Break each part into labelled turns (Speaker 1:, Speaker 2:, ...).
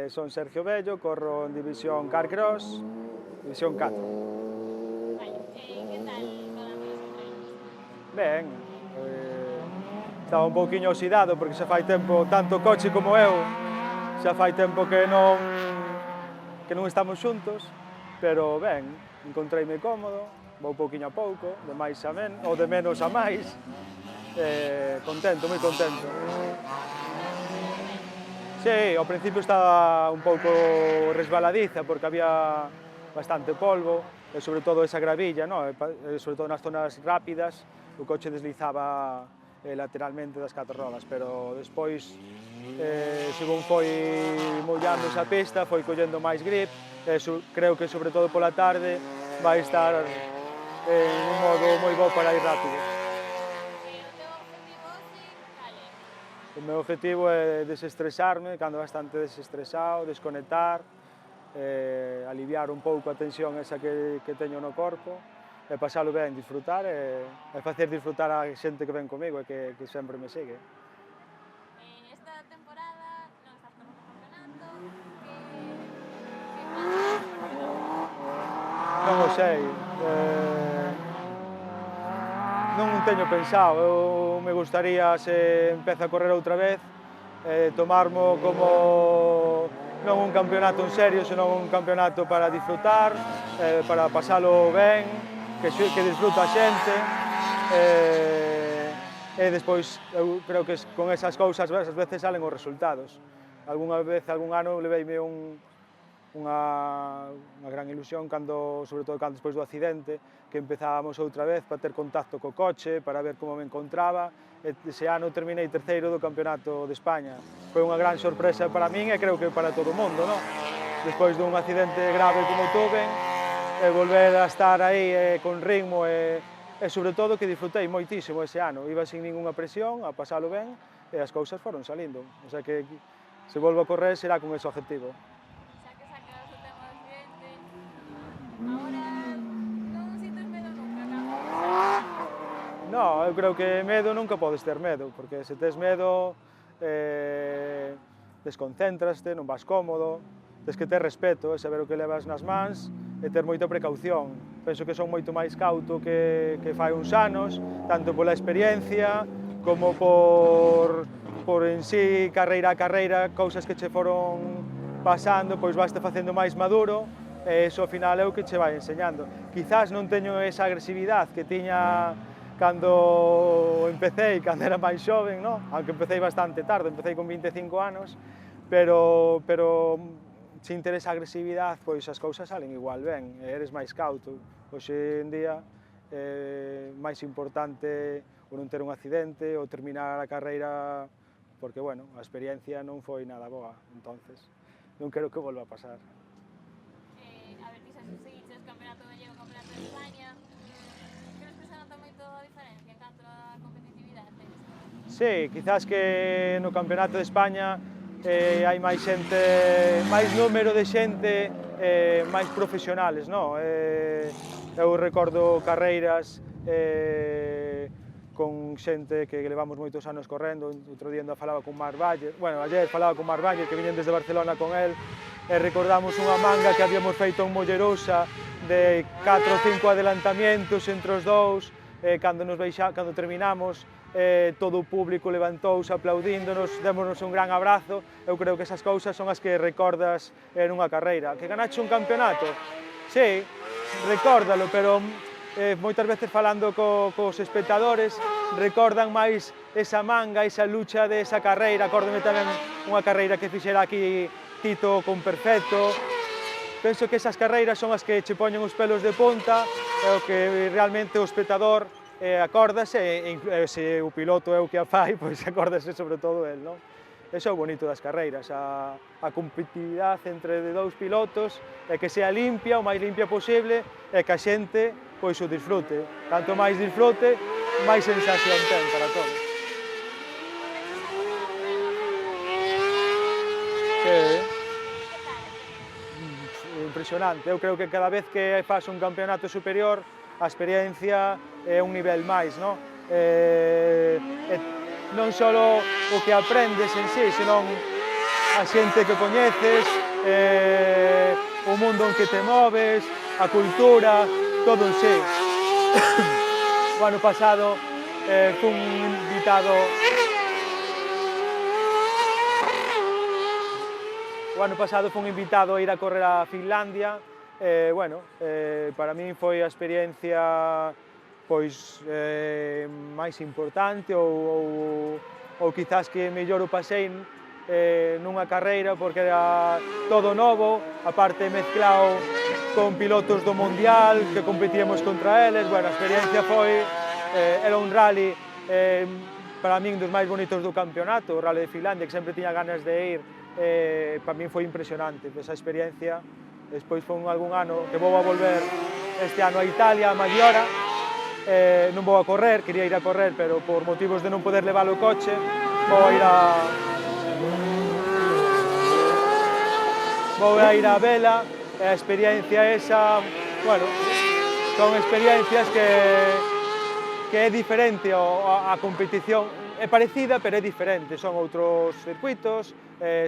Speaker 1: Son Sergio Bello, corro en División Carcross, División 4.
Speaker 2: Vale, que tal van os entrenos?
Speaker 1: Ben, estaba un pouquiño oxidado porque xa fai tempo, tanto o coche como eu, xa fai tempo que non estamos xuntos, pero ben, encontreime cómodo, vou pouquiño a pouco, de máis a menos, ou de menos a máis, contento, moi contento. Sí, ao principio estaba un pouco resbaladiza porque había bastante polvo e sobre todo esa gravilla, no? Sobre todo nas zonas rápidas, o coche deslizaba lateralmente das catro rodas, pero despois, según foi mollando esa pista, foi collendo máis grip, creo que sobre todo pola tarde vai estar en un modo moi bo para ir rápido.
Speaker 2: O teu objetivo hoxe cal é?
Speaker 1: O meu objetivo é desestresarme, cando bastante desestresado, desconectar, aliviar un pouco a tensión esa que teño no corpo, e pasalo ben, disfrutar e facer disfrutar a xente que ven comigo e que sempre me sigue.
Speaker 2: Esta temporada non estás correndo o campeonato, que pensas facer agora?
Speaker 1: Non o sei, non teño pensado, eu me gustaría, se empezo a correr outra vez, tomarmo como non un campeonato en serio, senón un campeonato para disfrutar, para pasalo ben, que disfruta a xente, e despois eu creo que con esas cousas ás veces salen os resultados. Algún ano leveime unha gran ilusión, sobre todo despois do accidente, que empezábamos outra vez para ter contacto co coche, para ver como me encontraba, e ese ano terminei terceiro do Campeonato de España. Foi unha gran sorpresa para min e creo que para todo o mundo, non? Despois dun accidente grave como tuven, volver a estar aí con ritmo e sobre todo que disfrutei moitísimo ese ano. Iba sin ninguna presión, a pasalo ben, e as cousas foron salindo. O sea que se volvo a correr será con ese objetivo.
Speaker 2: Xa que sacas o tema do accidente, agora non sintes medo nunca cando ves?
Speaker 1: No, eu creo que medo nunca podes ter medo, porque se tes medo desconcéntraste, non vas cómodo, tes que ter respeto e saber o que levas nas mans e ter moita precaución. Penso que son moito máis cauto que fai uns anos, tanto pola experiencia como por en sí, carreira a carreira, cousas que che foron pasando, pois vaste facendo máis maduro, e iso ao final é o que che vai enseñando. Quizás non teño esa agresividade que tiña cando empecé, cando era máis xoven, no? Aunque empecé bastante tarde, empecé con 25 anos, pero sin ter esa agresividade, pois as cousas salen igual ben, eres máis cauto. Hoxe en día é máis importante o non ter un accidente, ou terminar a carreira, porque, bueno, a experiencia non foi nada boa, entonces non quero que volva a pasar.
Speaker 2: A ver, ti xa seguiches campeonato gallego, campeonato de España, crees que se nota moito a diferencia en canto a competitividade?
Speaker 1: Sí, quizás que no Campeonato de España hai máis xente, máis número de xente máis profesionales, no? Eu recordo carreiras con xente que levamos moitos anos correndo, outro día falaba con Marc Baller, bueno, ayer falaba con Marc Baller, que viñen desde Barcelona con él, e recordamos unha manga que habíamos feito en Mollerousa de 4 ou 5 adelantamientos entre os dous, cando terminamos, todo o público levantouse aplaudíndonos, démonos un gran abrazo. Eu creo que esas cousas son as que recordas nunha carreira. Que ganache un campeonato? Sí, recórdalo, pero moitas veces falando cos espectadores recordan máis esa manga, esa lucha desa carreira. Acórdome tamén unha carreira que fixera aquí Tito con Perfecto. Penso que esas carreiras son as que che poñen os pelos de punta e o que realmente o espectador acórdase, e se o piloto é o que a fai, pois acórdase sobre todo el, non? Eso é o bonito das carreiras, a competitividade entre dous pilotos, e que sea limpia, o máis limpia posible, e que a xente pois o disfrute. Canto máis disfrute, máis sensación ten para todos. Impresionante. Eu creo que cada vez que faz un campeonato superior, a experiencia é un nivel máis, non? Non só o que aprendes en sí, senón a a xente que coñeces, o mundo en que te moves, a cultura, todo en sí. O ano pasado fun invitado a ir a correr a Finlandia. Bueno, para min foi a experiencia pois máis importante ou quizás que mellor o pasei nunha carreira porque era todo novo, aparte mezclado con pilotos do Mundial que competíamos contra eles. Bueno, a experiencia foi, era un rally para min dos máis bonitos do campeonato, o Rally de Finlandia, que sempre tiña ganas de ir. Para min foi impresionante esa experiencia. Despois foi algún ano que vou a volver este ano a Italia, a Maggiora. Non vou a correr, quería ir a correr, pero por motivos de non poder levar o coche, vou a ir a vela. A experiencia esa, bueno, son experiencias que é diferente a competición. É parecida, pero é diferente, son outros circuitos,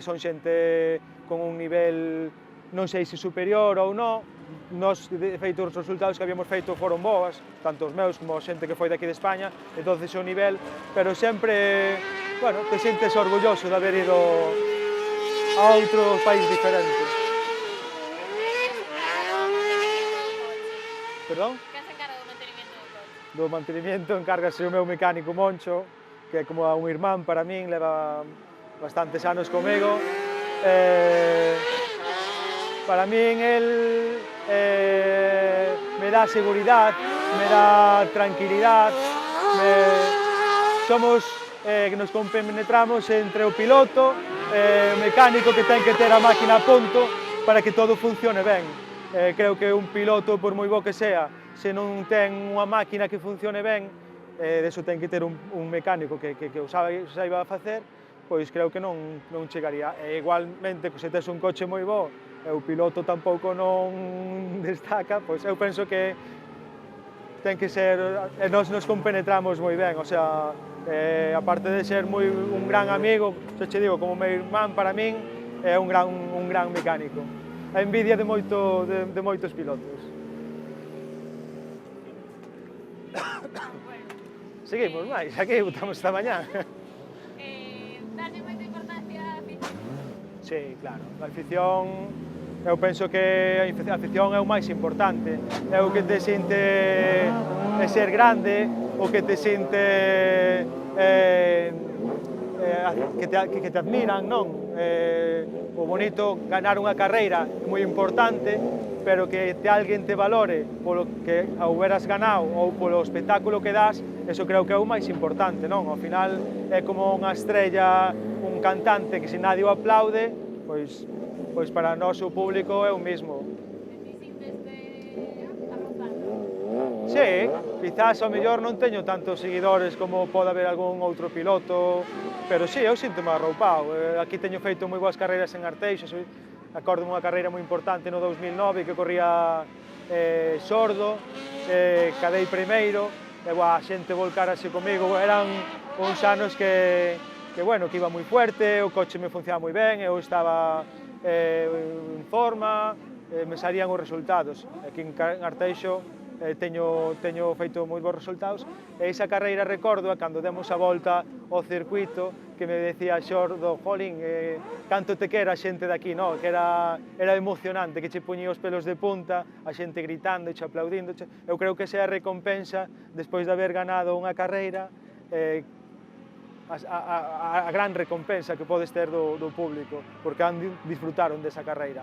Speaker 1: son xente con un nivel, non sei se superior ou non. Nos, de feito, os resultados que habíamos feito foron boas, tanto os meus como a xente que foi daqui de España, entonces o nivel, pero sempre, bueno, te sientes orgulloso de haber ido a outro país diferente. Perdón?
Speaker 2: Que se encarga do mantenimiento do coche?
Speaker 1: Do mantenimiento encárgase o meu mecánico Moncho, que é como un irmán para min, leva bastantes anos comigo. Para min, el me dá seguridade, me dá tranquilidade. Somos que nos compenetramos entre o piloto e o mecánico que ten que ter a máquina a punto para que todo funcione ben. Creo que un piloto, por moi bo que sea, se non ten unha máquina que funcione ben, deso ten que ter un mecánico que o saiba facer, pois creo que non chegaría. E igualmente, se tes un coche moi bo e o piloto tampouco non destaca, pois eu penso que ten que ser, e nos compenetramos moi ben, o sea, aparte de ser un gran amigo, xa che digo, como meu irmán para min, é un gran mecánico. A envidia de moitos pilotos. Seguimos máis, aquí estamos esta mañá.
Speaker 2: Darlle moita importancia á afición?
Speaker 1: Sí, claro, a afición, eu penso que a afición é o máis importante, é o que te sinte ser grande, o que te sinte que te admiran, non? O bonito, ganar unha carreira é moi importante, pero que alguén te valore polo que houberas ganado ou polo espectáculo que das, eso creo que é o máis importante, non? Ao final é como unha estrella, un cantante que se nadie o aplaude, pois para nós o público é o mismo.
Speaker 2: Ti sinteste arropado?
Speaker 1: Sí, quizás ao mellor non teño tantos seguidores como pode haber algún outro piloto, pero sí, eu sinto-me arroupado. Aquí teño feito moi boas carreiras en Arteixo, acordo unha carreira moi importante no 2009 que corría Sordo, cadei primeiro, e a xente volcárase comigo. Eran uns anos que iba moi fuerte, o coche me funcionaba moi ben, eu estaba en forma, me salían os resultados. Aquí en Arteixo teño feito moi bons resultados, e esa carreira recordo cando demos a volta ao circuito que me decía Xordo, jolín, canto te quera a xente daqui, no? Que era emocionante, que che poñía os pelos de punta, a xente gritando e che aplaudindo. Eu creo que esa é a recompensa despois de haber ganado unha carreira, a gran recompensa que podes ter do público, porque disfrutaron desa carreira.